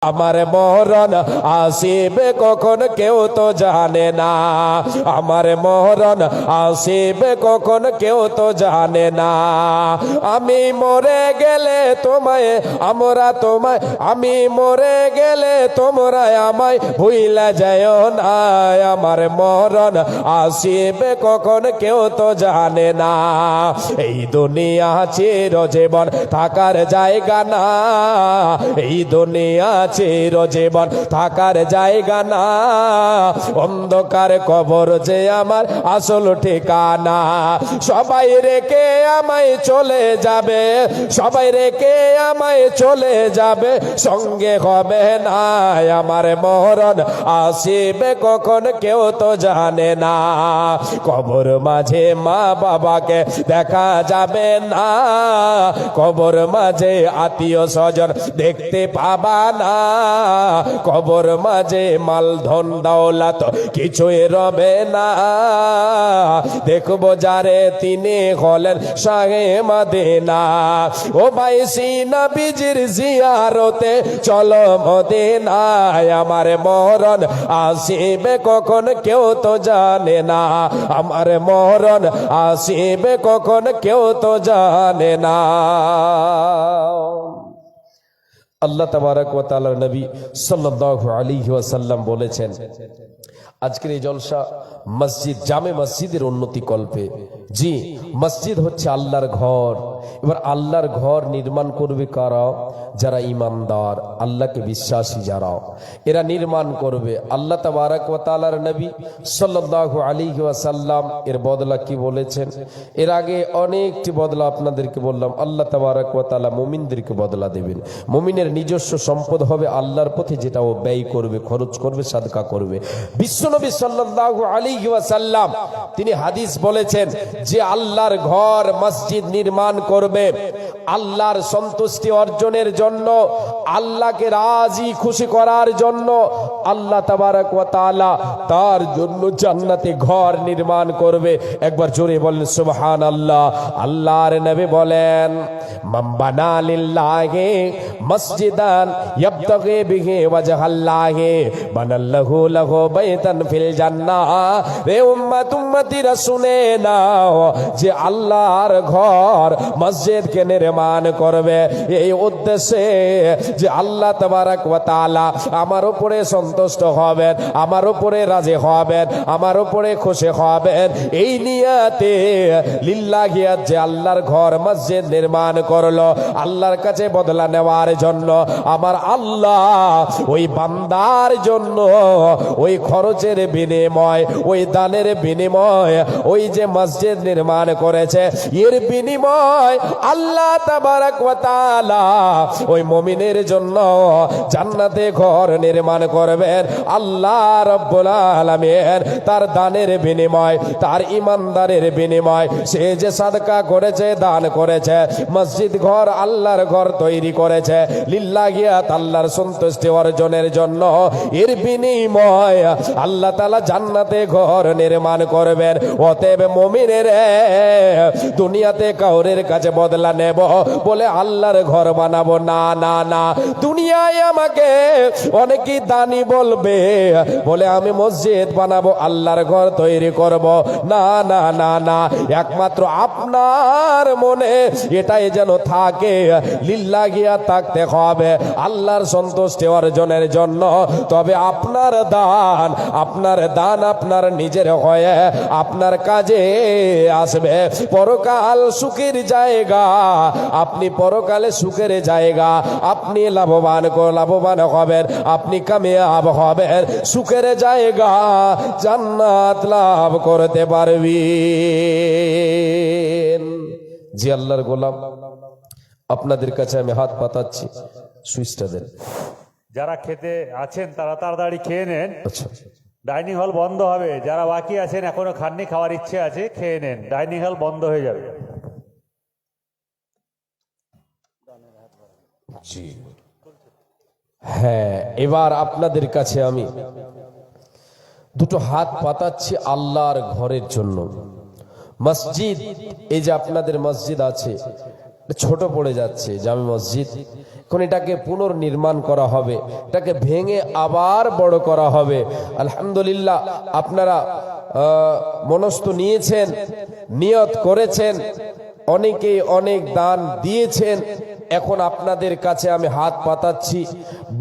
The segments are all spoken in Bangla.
আমার মরণ আসিবে কখন কেউ তো জানে না, আমার মরণ আসিবে কখন কেউ তো জানে না। আমি মরে গেলে তোমায় আমি মরে গেলে তোমরা আমায় ভুইলা যায়ও না। আমার মরণ আসিবে কখন কেউ তো জানে না। এই দুনিয়া চিরজীবন থাকার জায়গা না, এই দুনিয়া চিরজীবন থাকার জায়গা না। অন্ধকার কবর যে আমার আসল ঠিকানা। সবাই রেখে আমায় চলে যাবে, সবাই রেখে আমায় চলে যাবে, সঙ্গে হবে না। আমার মরণ আসিবে কখন কেউ তো জানে না। কবর মাঝে মা বাবাকে দেখা যাবে না, কবর মাঝে আত্মীয় স্বজন দেখতে পাবা না। কবর মাঝে মাল ধন দৌলত কিছুই রবে না। দেখবো যারে তিনি হলেন শাহে মদিনা। ও ভাই সিনা বিজির জিয়ারতে চলো মদিনায়। আমার মরণ আসিবে কখন কেউ তো জানে না, আমার মরণ আসিবে কখন কেউ তো জানে না। আল্লাহ তাবারক ওয়া তাআলার নবী সাল্লাল্লাহু আলাইহি ওয়াসাল্লাম বলেছেন, আজকের এই জলসা মসজিদ জামে মসজিদের উন্নতি কল্পে। জি, মসজিদ হচ্ছে আল্লাহর ঘর। এবার আল্লাহর ঘর নির্মাণ করবে কারা? যারা ইমানদার, আল্লাহকে বিশ্বাসী যারা, এরা নির্মাণ করবে। আল্লাহ তাবারক ওয়া তাআলার নবী সাল্লাল্লাহু আলাইহি ওয়াসাল্লাম এর বদলা কি বলেছেন? এর আগে অনেকটি বদলা আপনাদেরকে বললাম। আল্লাহ তাবারক ওয়া তাআলা মুমিনদেরকে বদলা দেবেন। মুমিনের নিজস্ব সম্পদ হবে আল্লাহর পথে, যেটা ও ব্যয় করবে, খরচ করবে, সাদকা করবে। বিশ্বনবী সাল্লাল্লাহু আলাইহি ওয়াসাল্লাম তিনি হাদিস বলেছেন যে আল্লাহর ঘর মসজিদ নির্মাণ করবে আল্লাহর সন্তুষ্টি অর্জনের জন্য, আল্লাহকে রাজি খুশি করার জন্য। আল্লাহ তাবারক ওয়া তাআলা তার জন্য জান্নাতে ঘর নির্মাণ করবে। একবার জোরে বলেন সুবহানাল্লাহ। আল্লাহর নবী বলেন, মান বানা লিল্লাহি মসজিদান ইয়াবতাগি বিহি ওয়াজহাল্লাহি বানাল্লাহু লাহু বাইতান ফিল জান্নাহ। রে উম্মতিরা শুনে নাও যে আল্লাহর ঘর মসজিদকে নির্মাণ করবে এই উদ্দেশ্যে যে আল্লাহ তাবারক ওয়া তাআলা আমার উপরে সন্তুষ্ট হবেন, আমার উপরে রাজি হবেন, আমার উপরে খুশি হবেন। এই নিয়াতে লিল্লাহি, যে আল্লাহর ঘর মসজিদ নির্মাণ করলো আল্লাহর কাছে বদলা নেওয়ার জন্য, আমার আল্লাহ ওই বান্দার জন্য ওই খরচের বিনিময়, ওই দানের বিনিময়, ওই যে মসজিদ নির্মাণ করেছে এর বিনিময় আল্লাহ তাবারক ওয়া তাআলা ওই মুমিনের জন্য জান্নাতে ঘর নির্মাণ করবেন। আল্লাহ রাব্বুল আলামিন তার দানের বিনিময়, তার ইমানদারের বিনিময়, সে যে সাদকা করেছে, দান করেছে, মসজিদ ঘর আল্লাহর ঘর তৈরি করেছে লিল্লাহি, আল্লাহর সন্তুষ্টি অর্জনের জন্য, এর বিনিময় আল্লাহ তাআলা জান্নাতে ঘর নির্মাণ করবেন। অতএব মুমিনের দুনিয়াতে কাউরের কাছে বদলা নেব বলে আল্লাহর ঘর বানাবো না, না, না। দুনিয়ায় আমাকে অনেকেই দানি বলবে বলে আমি মসজিদ বানাবো, আল্লাহর ঘর তৈরি করব, না, না, না, না। একমাত্র আপনার মনে এটাই যেন থাকে লিল্লাহি, থাকতে হবে আল্লাহর সন্তুষ্টি অর্জনের জন্য। তবে আপনার দান আপনার নিজের হয়ে আপনার কাজে আসবে। পরকাল সুখের জায়গা, আপনি পরকালে সুখের জায়গা, আপনি লাভবান হবেন, আপনি কামিয়াব হবেন, সুখের জায়গা জান্নাত লাভ করতে পারবেন। জি আল্লাহর গোলাম, আপনাদের কাছে আমি হাত পাতাচ্ছি, সুইচটা দেন। যারা খেতে আছেন তারা তাড়াতাড়ি খেয়ে নেন, আচ্ছা, ডাইনিং হল বন্ধ হবে। যারা বাকি আছেন এখনো খাননি, খাওয়ার ইচ্ছে আছে, খেয়ে নেন, ডাইনিং হল বন্ধ হয়ে যাবে। জি হ্যাঁ, এবার আপনাদের কাছে আমি দুটো হাত পাতাচ্ছি আল্লাহর ঘরের জন্য। মসজিদ, এই যে আপনাদের মসজিদ আছে, ছোট পড়ে যাচ্ছে জামে মসজিদ। এখন এটাকে পুনর্নির্মাণ করা হবে, এটাকে ভেঙে আবার বড় করা হবে। আলহামদুলিল্লাহ, আপনারা মনস্থ নিয়েছেন, নিয়ত করেছেন, অনেকে অনেক দান দিয়েছেন। এখন আপনাদের কাছে আমি হাত পাতাচ্ছি,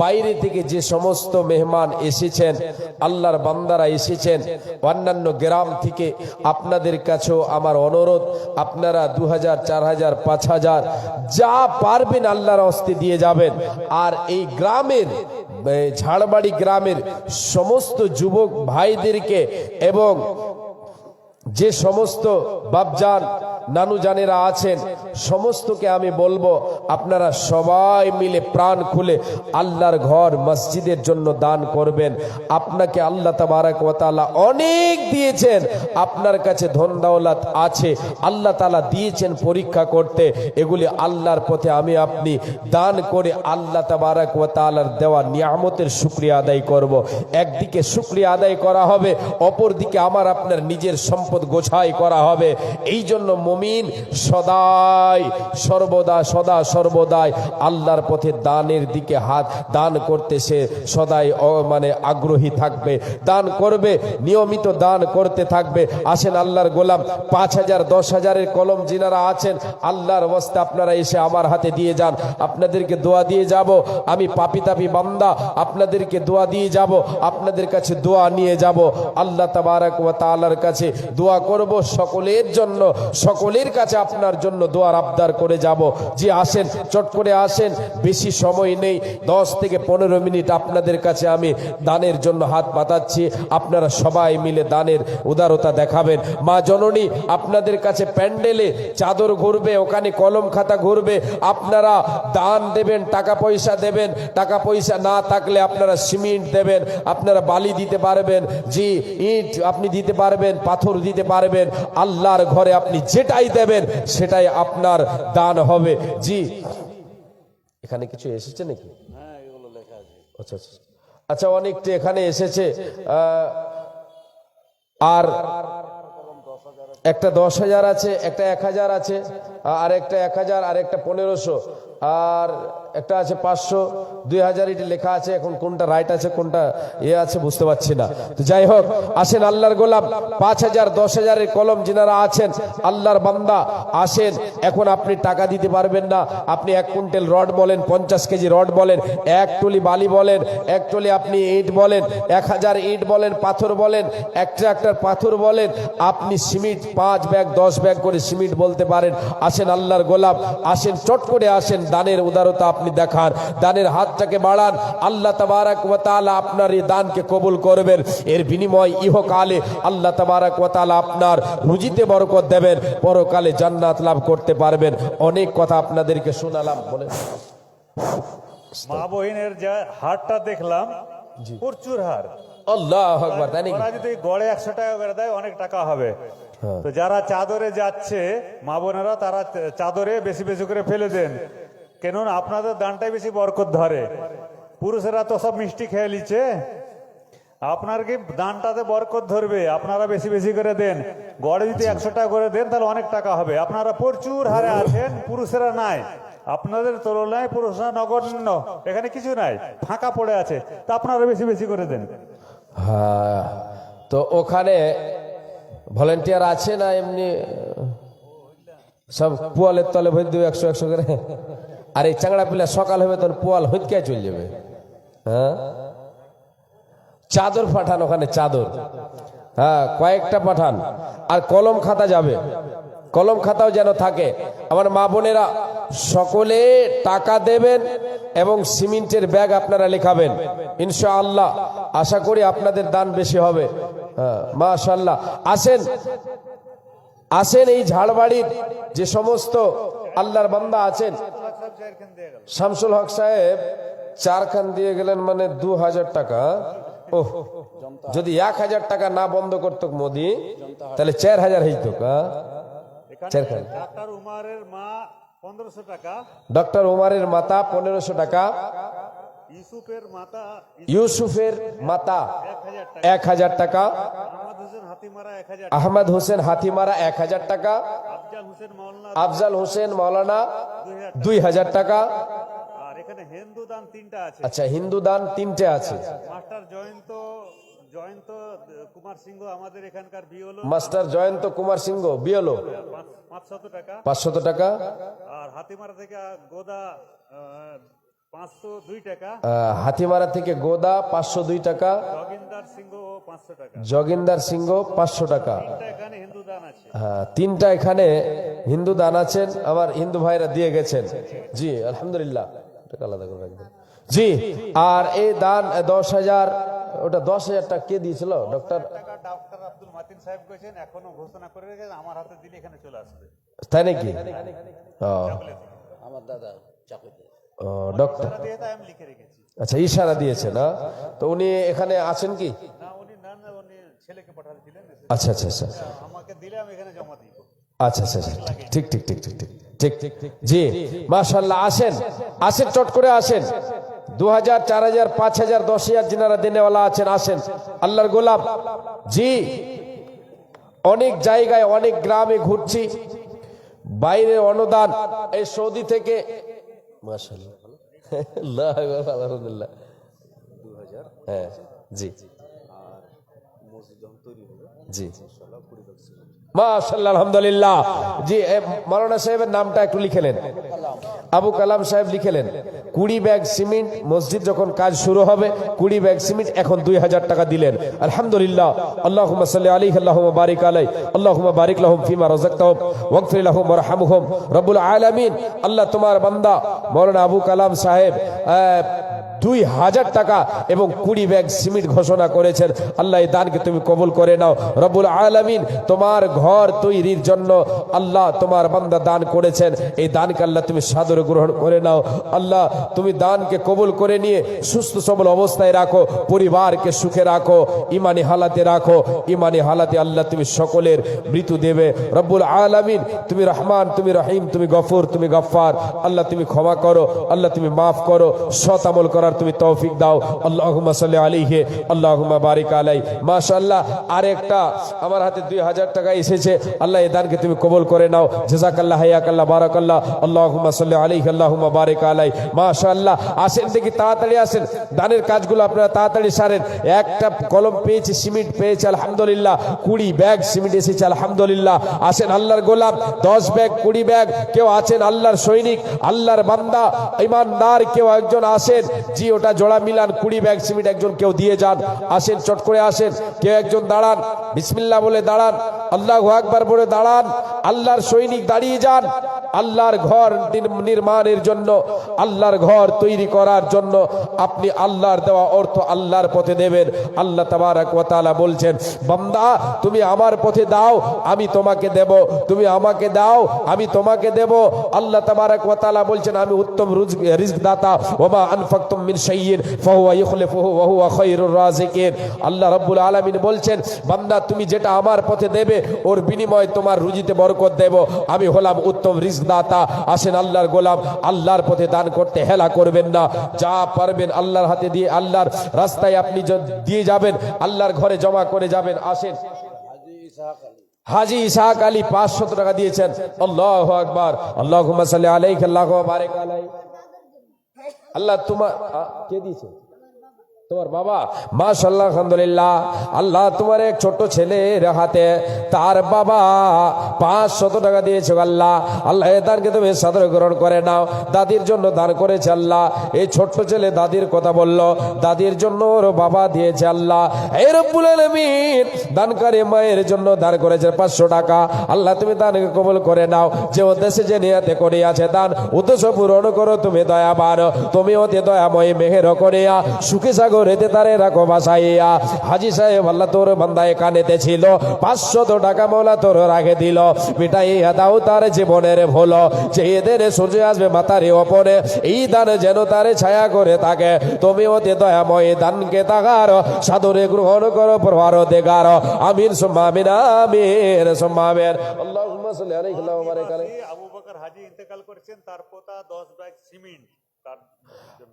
বাইরে থেকে যে সমস্ত মেহমান এসেছেন, আল্লাহর বান্দারা এসেছেন অন্যান্য গ্রাম থেকে, আপনাদের কাছেও আমার অনুরোধ, আপনারা 2000, 4000, 5000 যা পারবেন আল্লাহর হস্তে দিয়ে যাবেন। আর এই গ্রামের, ঝাড়বাড়ি গ্রামের সমস্ত যুবক ভাইদেরকে এবং যে সমস্ত বাপজান নানু জানেরা আছেন সমস্তকে আমি বলবো, আপনারা সবাই মিলে প্রাণ খুলে আল্লাহর ঘর মসজিদের জন্য দান করবেন। আপনাকে আল্লাহ তাবারক ওয়া তাআলা অনেক দিয়েছেন, আপনার কাছে ধন দৌলত আছে, আল্লাহ তাআলা দিয়েছেন পরীক্ষা করতে। এগুলি আল্লাহর পথে আমি আপনি দান করে আল্লাহ তাবারক ওয়া তাআলার দেওয়া নিয়ামতের শুকরিয়া আদায় করব। একদিকে শুকরিয়া আদায় করা হবে, অপরদিকে আমার আপনার নিজের সম্পদ গোছাই করা হবে। এই জন্য মুমিন সদাই সর্বদাই আল্লাহর পথে দানের দিকে হাত দান করতে সে সদাই আগ্রহী থাকবে, দান করবে, নিয়মিত দান করতে থাকবে। আসেন আল্লাহর গোলাম, 5000, 10,000-এর কলম যিনারা আছেন আল্লাহর ওয়াস্তে আপনারা এসে আমার হাতে দিয়ে যান। আপনাদেরকে দোয়া দিয়ে যাব, আমি পাপী তাপী বান্দা, আপনাদেরকে দোয়া দিয়ে যাব, আপনাদের কাছে দোয়া নিয়ে যাব। আল্লাহ তাবারক ওয়া তাআলার কাছে দোয়া করব সকলের জন্য, সকলের কাছে আপনার জন্য দোয়ার আবদার করে যাব। যে আসেন, চট করে আসেন, বেশি সময় নেই, 10 থেকে 15 মিনিট আপনাদের কাছে আমি দানের জন্য হাত পাতাচ্ছি। আপনারা সবাই মিলে দানের উদারতা দেখাবেন। মা জননী আপনাদের কাছে প্যান্ডেলে চাদর ঘুরবে, ওখানে কলম খাতা ঘুরবে, আপনারা দান দেবেন, টাকা পয়সা দেবেন। টাকা পয়সা না থাকলে আপনারা সিমেন্ট দেবেন, আপনারা বালি দিতে পারবেন, জি ইট আপনি দিতে পারবেন, পাথর দিতে পারবেন। আল্লাহর ঘরে আপনি যেটাই দেবেন সেটাই আপনার দান হবে। জি, এখানে কিছু এসেছে নাকি? আচ্ছা আচ্ছা আচ্ছা, অনেকটা এখানে এসেছে। আর একটা 10,000 আছে, একটা 1000 আছে, আর একটা 1000, আর একটা 1500, আর একটা আছে 500, 2000, এটি লেখা আছে। এখন কোনটা রাইট আছে কোনটা আছে বুঝতে পারছি না। তো যাই হোক, আসেন আল্লাহর গোলাম, 5000, 10,000-এর কলম যিনারা আছেন আল্লাহর বান্দা আসেন। এখন আপনি টাকা দিতে পারবেন না, আপনি 1 কুইন্টাল রড বলেন, 50 কেজি রড বলেন, 1 টলি বালি বলেন, 1 টলি আপনি ইট বলেন, 1000 ইট বলেন, পাথর বলেন, একটা পাথর বলেন, আপনি সিমেন্ট 5 ব্যাগ 10 ব্যাগ করে সিমেন্ট বলতে পারেন। আসেন আল্লাহর গোলাম, আসেন, চট করে আসেন, দানের উদারতা আপনি দেখান, দানের হাতটাকে বাড়ান। আল্লাহ তাবারক ওয়া তাআলা আপনার এই দানকে কবুল করবেন। এর বিনিময় ইহকালে আল্লাহ তাবারক ওয়া তাআলা আপনার রুজিতে বরকত দেবেন, পরকালে জান্নাত লাভ করতে পারবেন। অনেক কথা আপনাদেরকে শোনালাম, বলেন। মা বহিনের যে হারটা দেখলাম, প্রচুর হার। আল্লাহু আকবার। তাই নাকি? ওরা যদি গড়ে 100 টাকা করে দেয় অনেক টাকা হবে। তো যারা চাদরে যাচ্ছে মা বোনেরা, তারা চাদরে বেশি বেশি করে ফেলে দেন, কেননা আপনাদের দানটাই বেশি বরকত ধরে। পুরুষেরা তো সব মিষ্টি খেয়ে নিচ্ছে, আপনার কি দানটাতে বরকত ধরবে, আপনারা বেশি বেশি করে দেন। গড়ে যদি 100 টাকা করে দেন তাহলে অনেক টাকা হবে। আপনারা প্রচুর হারে আছেন, পুরুষেরা নাই, আপনাদের তুলনায় পুরুষরা নগণ্য, এখানে কিছু নাই, ফাঁকা পড়ে আছে, তা আপনারা বেশি বেশি করে দেন। হ্যাঁ, তো ওখানে ভলেন্টিয়ার আছে না এমনি সব পোয়ালের তলে ভরে দেবে 100 করে? আর এই চাংড়া পিলা সকাল হবে তখন পোয়াল হইতকে চলে যাবে। হ্যাঁ, চাদর পাঠান ওখানে, চাদর, হ্যাঁ কয়েকটা পাঠান। আর কলম খাতা যাবে, কলম খাতাও যেন থাকে। আমার মা বোনেরা সকলে টাকা দেবেন এবং সিমেন্টের ব্যাগ আপনারা লেখাবেন, ইনশাআল্লাহ আশা করি আপনাদের দান বেশি হবে। হ্যাঁ, মাশাআল্লাহ। আসেন আসেন, এই ঝাড়বাড়ির যে সমস্ত আল্লাহর বান্দা আছেন, শামসুল হক সাহেব 4 খান দিয়ে গেলেন, মানে 2000 টাকা। ওহ, যদি 1000 টাকা না বন্ধ করতো মোদি তাহলে 4000 হইতো। ডাক্তার উমারের মা 1500 টাকা, ডক্টর উমারের মাতা 1500 টাকা, ইউসুফের মাতা ইউসুফের মাতা 1000 1000 টাকা, টাকা, আহমদ হোসেন হাতিমারা 1000 টাকা, আহমদ হোসেন হাতিমারা 1000 টাকা, আফজাল হোসেন মাওলানা আফজাল হোসেন মাওলানা 2000 টাকা। 2000 টাকা। আর এখানে হিন্দু দান 3টা আছে। আচ্ছা, হিন্দু দান 3টে আছে। মাস্টার জয়ন্ত জয়ন্ত কুমার সিংহ আমাদের এখানকার বিওলো মাস্টার জয়ন্ত কুমার সিংহ বিয়লো 500 টাকা। 500 টাকা। আর হাতিমারা থেকে গোদা 502 টাকা, হাতিমারা থেকে গোদা 502 টাকা, জগিন্দার সিংহ 500 টাকা। জগিন্দার সিংহ 500 টাকা। 3টা এখানে হিন্দু দান আছে। হ্যাঁ, 3টা এখানে হিন্দু দান আছেন, আমার হিন্দু ভাইরা দিয়ে গেছেন। জি আলহামদুলিল্লাহ, এটাকে আলাদা করে রাখবেন। জি, আর এই দান 10,000, ওটা 10,000 টাকা কে দিয়েছিল? ডক্টর টাকা ডক্টর আব্দুল মাতিন সাহেব কইছেন, এখনো ঘোষণা করে রেখেছেন, আমার হাতে দিলে এখানে চলে আসবে। তাই নাকি? ও, আমার দাদা চাকুতে ও, ডক্টর, তারা দিয়ে তাই আমি লিখে রেখেছি। আচ্ছা ইশারা দিয়েছে না? তো উনি এখানে আছেন কি? না উনি উনি ছেলেকে পাঠাচ্ছিলেন, আচ্ছা আচ্ছা আচ্ছা আমাকে দিলে আমি এখানে জমা দিব। আচ্ছা আচ্ছা আচ্ছা, ঠিক ঠিক ঠিক ঠিক ঠিক ঠিক ঠিক। জি মাশাআল্লাহ, আসেন আসেন, চট করে আসেন। 2000, 4000, 5000, 10,000 যিনারা দেনেওয়ালা আছেন, আসেন। আল্লাহর গোলাপ, জি অনেক জায়গায় অনেক গ্রামে ঘুরছি, বাইরে অনুদান, এই সৌদি থেকে মাশাআল্লাহ আল্লাহু আকবার, আলহামদুলিল্লাহ। 2000 হ্যাঁ জি আর মসজিদ যখন তৈরি হবে জি ইনশাআল্লাহ 20 লাখ সিমেন্ট। মাশাআল্লাহ আলহামদুলিল্লাহ। জি মাওলানা সাহেবের নামটা একটু লিখেলেন, আবু কালাম সাহেব লিখেলেন। 20 ব্যাগ সিমেন্ট, মসজিদ যখন কাজ শুরু হবে 20 ব্যাগ সিমেন্ট, এখন 2000 টাকা দিলেন। আলহামদুলিল্লাহ। আল্লাহুম্মা সাল্লি আলাইহি, আল্লাহুম্মা বারিক আলাইহি, আল্লাহুম্মা বারিক লাহুম ফিমা রাযাকতাহুম ওয়াগফির লাহুম ওয়ারহামহুম রব্বুল আলামিন। আল্লাহ তোমার বান্দা মাওলানা আবু কালাম সাহেব 2000 টাকা এবং 20 ব্যাগ সিমেন্ট ঘোষণা করেছেন। আল্লাহ এই দানকে তুমি কবুল করে নাও রব্বুল আলামিন। তোমার ঘর তৈরির জন্য আল্লাহ তোমার বান্দা দান করেছেন, এই দানকে আল্লাহ তুমি সাদরে গ্রহণ করে নাও। আল্লাহ তুমি দানকে কবুল করে নিয়ে সুস্থ সবল অবস্থায় রাখো, পরিবারকে সুখে রাখো, ইমানি হালাতে রাখো। ইমানি হালাতে আল্লাহ তুমি সকলের মৃত্যু দেবে রব্বুল আলামিন। তুমি রহমান, তুমি রহিম, তুমি গফুর, তুমি গফফার। আল্লাহ তুমি ক্ষমা করো, আল্লাহ তুমি মাফ করো, সৎ আমল করার তুমি তৌফিক দাও। আল্লাহুম্মা সাল্লি আলাইহি, আল্লাহুম্মা বারিক আলাইহি। মাশাআল্লাহ, আরেকটা আমার হাতে 2000 টাকা এসেছে। আল্লাহ এই দানকে তুমি কবুল করে নাও। জাযাকাল্লাহ, হায়াকাল্লাহ, বারাকাল্লাহ। আল্লাহুম্মা সাল্লি আলাইহি, আল্লাহুম্মা বারিক আলাইহি। মাশাআল্লাহ, আসেন দেখি, তাড়াতাড়ি আসেন, দানের কাজগুলো আপনারা তাড়াতাড়ি সারেন। একটা কলম পেয়েছি, সিমেন্ট পেয়েছি, আলহামদুলিল্লাহ। 20 ব্যাগ সিমেন্ট এসেছে, আলহামদুলিল্লাহ। আসেন আল্লাহর গোলাম, 10 ব্যাগ, 20 ব্যাগ। কেউ আছেন আল্লাহর সৈনিক, আল্লাহর বান্দা, ইমানদার, কেউ একজন আসেন। জি ওটা জোড়া মিলান, 20 ব্যাগ সিমেন্ট একজন কেউ দিয়ে যান। আসেন, চট করে আসেন। কেউ একজন দাঁড়ান, বিসমিল্লাহ বলে দাঁড়ান, আল্লাহু আকবার বলে দাঁড়ান। আল্লাহর সৈনিক দাঁড়িয়ে যান। আল্লাহর ঘর নির্মাণের জন্য, আল্লাহর ঘর তৈরি করার জন্য আপনি আল্লাহর দেওয়া অর্থ আল্লাহর পথে দেবেন। আল্লাহ তাবারক ওয়া তাআলা বলছেন, বান্দা তুমি আমার পথে দাও, আমি তোমাকে দেব। তুমি আমাকে দাও, আমি তোমাকে দেব। আল্লাহ তাবারক ওয়া তাআলা বলছেন, আমি উত্তম রিজক দাতা। ওমা আনফাকতুম মিন শাইইন ফাহুয়া ইখলিফুহু ওয়া হুয়া খায়রুর রাযিকিন। আল্লাহ রাব্বুল আলামিন বলছেন, বান্দা তুমি যেটা আমার পথে দেবে ওর বিনিময়ে তোমার রুজিতে বরকত দেব। আমি হলাম উত্তম রিজক দাতা। আসেন আল্লাহর গোলাম, আল্লাহর পথে দান করতে হেলা করবেন না। যা পারবেন আল্লাহর হাতে দিয়ে, আল্লাহর রাস্তায় আপনি দিয়ে যাবেন, আল্লাহর ঘরে জমা করে যাবেন। আসেন। হাজী ইসহাক আলী 500 টাকা দিয়েছেন। আল্লাহু আকবার। আল্লাহুম্মা সাল্লি আলাইহি, আল্লাহুম্মা বারিক আলাইহি। আল্লাহ তোমার কে দিয়েছে? তোমার বাবা। মাশাআল্লাহ, আলহামদুলিল্লাহ। আল্লাহ তোমার এক ছোট ছেলের হাতে তার বাবা 500 টাকা দিয়েছে। আল্লাহ আল্লাহ এই দানকে তুমি সাদরে গ্রহণ করে নাও। দাদির জন্য দান করেছে আল্লাহ। এই ছোট্ট ছেলে দাদির কথা বলল, দাদির জন্য ওর বাবা দিয়েছে। আল্লাহ এই রব্বুল আলামিন দানকারী মায়ের জন্য দান করেছে 500 টাকা। আল্লাহ তুমি দানকে কবুল করে নাও। যে উদ্দেশ্যে যে নিয়তে করে আছে দান, উদ্দেশ্য পূরণ করো তুমি দয়াবান। তুমি অতি দয়াময়, মেহের করিয়া সুখী সাগর রেতে তারে রাখো বাসাইয়া। হাজী সাহেব আল্লাহ তোর বান্দায় কানেতে ছিল, 500 টাকা মৌলা তোর রাখে দিল। মিটাইয়া দাও তার জীবনের ভুল, যে এদের সূর্য আসবে মাথার ওপরে, এই দান যেন তারে ছায়া করে থাকে। তুমি অতি দয়াময়, দানকে তাগার সাদরে গ্রহণ করো পরওয়ারদিগার। আমিন সুম্মা আমিন, আমিন সুম্মা আমিন। আল্লাহুম্মা সাল্লি আলাইহি ওয়া বারিক আলাইহি। আবু বকর হাজী ইন্তেকাল করেছেন, তার পোতা 10 ব্যাগ সিমেন্ট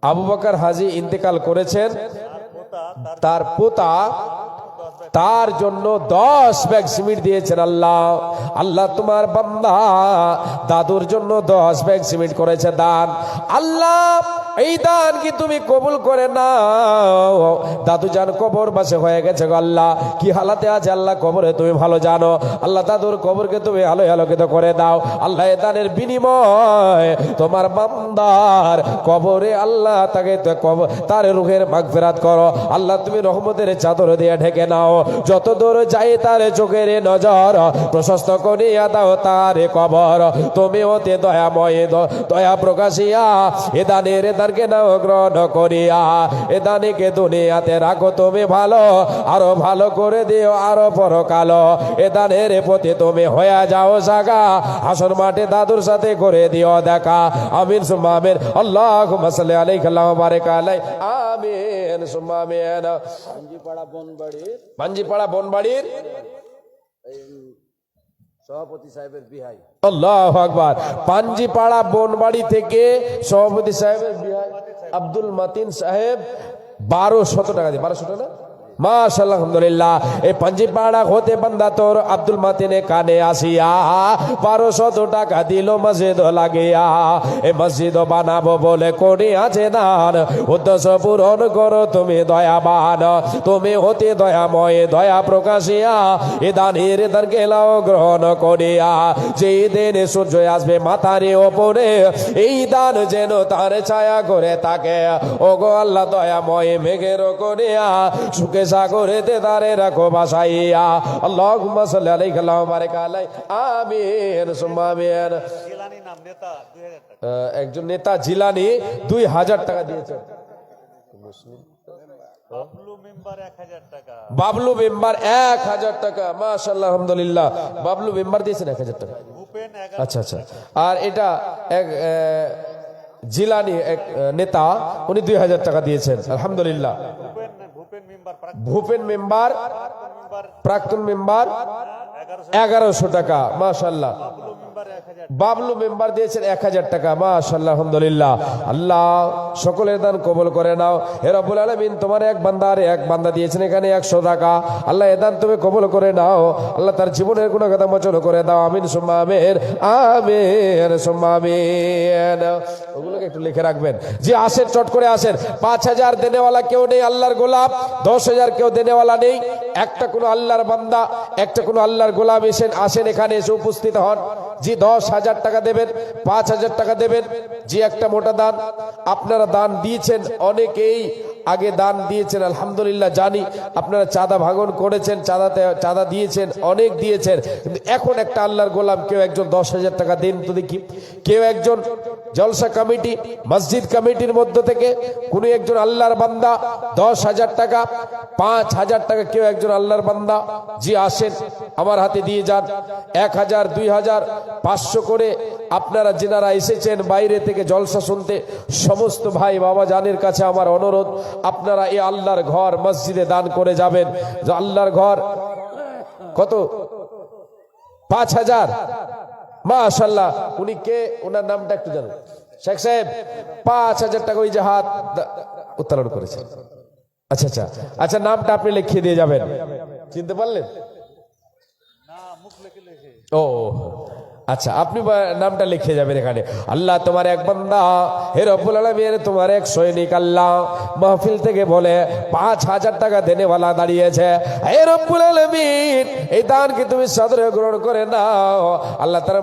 আবু বকর হাজী ইন্তেকাল করেছেন, পোতা তার পোতা তার জন্য 10 ব্যাগ সিমেন্ট দিয়েছেন। আল্লাহ আল্লাহ তোমার বান্দা দাদুর জন্য 10 ব্যাগ সিমেন্ট করেছে দান। আল্লাহ এই দান কি তুমি কবুল করে নাও। দাদু জান কবর বাসে হয়ে গেছে গো আল্লাহ, কি হালাতে আছে আল্লাহ কবরে তুমি ভালো জানো। আল্লাহ দাদুর কবরকে তুমি আলো আলোকিত করে দাও। আল্লাহ এই দানের বিনিময় তোমার বান্দার কবরে আল্লাহ তাকে তার রুহের মাগফিরাত করো। আল্লাহ তুমি রহমতের চাদর দিয়ে ঢেকে নাও। যত দূর যাই তার চোখের নজর প্রশস্ত করিয়া দাও তার কবর। তুমি ওতে দয়াময় দয়া প্রকাশিয়া এ দানের দানকে নাও গ্রহণ করিয়া এ দানিকে দুনিয়াতে রাখো তুমি ভালো, আরো ভালো করে দিও আরো পরকালো। এ দানের প্রতি তুমি হয়ে যাও জাগা, হাসর মাঠে দাদুর সাথে করে দিও দেখা। আমিন সুম্মা আমিন। আল্লাহুম্মা সাল্লি আলাইহি ওয়া বারিক আলাইহি। আমিন সুম্মা আমিন। পাঞ্জিপাড়া বনবাড়ির পাঞ্জিপাড়া বনবাড়ির সভাপতি সাহেবের বিহাই। আল্লাহু আকবার। পাঞ্জিপাড়া বনবাড়ি থেকে সভাপতি সাহেবের বিহাই আব্দুল মাতিন সাহেব 1200 টাকা দিয়ে 1200 টাকা না মাশাআল্লাহ আলহামদুলিল্লাহ। এই পাঞ্জিপাড়া হতে বান্দা তোর আব্দুল মাতিনে কানে আসিয়া 1200 টাকা দিল মসজিদ লাগিয়া। এই মসজিদ বানাবো বলে কোনি আছে দান, উদ্দেশ্য পূরণ করো তুমি দয়াবান। তুমি হতে দয়াময় দয়া প্রকাশিয়া এ দানের দান গেলাও গ্রহণ করিয়া। যেই দিন সূর্য আসবে মাথার ওপরে এই দান যেন তার ছায়া করে থাকে। ওগো আল্লাহ দয়াময় মেঘের করিয়া সুখে সাগরেতে দাঁড়ে রাখো বাসাইয়া। আল্লাহুম্মা সাল্লি আলাইহি ওয়া বারিক আলাইহি। আমিন সুম্মা আমিন। জিলানি নাম নেতা 2000 টাকা। একজন নেতা জিলানি 2000 টাকা দিয়েছেন। বাবলু মেম্বার 1000 টাকা। বাবলু মেম্বার 1000 টাকা মাশাআল্লাহ আলহামদুলিল্লাহ। বাবলু মেম্বার দিয়েছেন 1000 টাকা। ভূপেন আচ্ছা আচ্ছা। আর এটা এক জিলানি এক নেতা, উনি 2000 টাকা দিয়েছেন আলহামদুলিল্লাহ। Bhupen member Bhupen member member প্রাক্তন মেম্বার 1100 টাকা মাশাআল্লাহ। মেম্বার 1000 বাবলু মেম্বার দিয়েছেন 1000 টাকা মাশাআল্লাহ আলহামদুলিল্লাহ। আল্লাহ সকলের দান কবুল করে নাও। হে রব্বুল আলামিন তোমার এক বান্দা আর এক বান্দা দিয়েছেন এখানে 100 টাকা। আল্লাহ এ দান তুমি কবুল করে নাও। আল্লাহ তার জীবনের গুনাহ কথা মোচন করে দাও। আমিন সুম্মা আমিন। আমিন সুম্মা আমিন। ওগুলোকে একটু লিখে রাখবেন। যে আসেন চট করে আসেন। 5000 দেনেওয়ালা কেউ নেই আল্লাহর গোলাম, 10000 কেউ দেনেওয়ালা নেই। একটা কোনো আল্লাহর বান্দা একটা কোনো আল্লাহর গোলাম আসেন এখানে এসে উপস্থিত হন। জি 10,000 টাকা দেবেন, 5,000 টাকা দেবেন। জি একটা মোটা দান আপনারা দান দিয়েছেন, অনেকেই আগে দান দিয়েছেন আলহামদুলিল্লাহ জানি। আপনারা চাঁদা ভাঙন করেছেন, চাঁদা দিয়েছেন, অনেক দিয়েছেন। কিন্তু এখন একটা আল্লাহর গোলাম কেউ একজন 10,000 টাকা দিন তো দেখি। কেউ একজন জলসা কমিটি মসজিদ কমিটির মধ্য থেকে কোনো একজন আল্লাহর বান্দা 10,000 টাকা 5,000 টাকা কেউ একজন আল্লাহর বান্দা জি আসেন আমার হাতে দিয়ে যান। 1,000 2,000 500 করে আপনারা যারা এসেছেন বাইরে থেকে জলসা শুনতে সমস্ত ভাই বাবা জানের কাছে আমার অনুরোধ, আপনারা এই আল্লাহর ঘর মসজিদে দান করে যাবেন। যে আল্লাহর ঘর কত 5,000 মাশাআল্লাহ। উনি কে, ওনার নামটা একটু জানেন শেখ সাহেব? 5,000 টাকা ওই যে হাত উত্তোলন করেছেন। আচ্ছা আচ্ছা আচ্ছা, নামটা আপনি লিখিয়ে দিয়ে যাবেন। চিনতে পারলেন? ও আচ্ছা, আপনি নামটা লিখে যাবেন এখানে। আল্লাহ তোমার এক বান্দা হে রব্বুল আলামিন তোমার এক সৈনিক আল্লাহ মাহফিল থেকে বলে 5,000 টাকা দেনেওয়ালা দাঁড়িয়েছে। হে রব্বুল আলামিন এই দানকে তুমি সাদরে গ্রহণ করে নাও। আল্লাহ তারা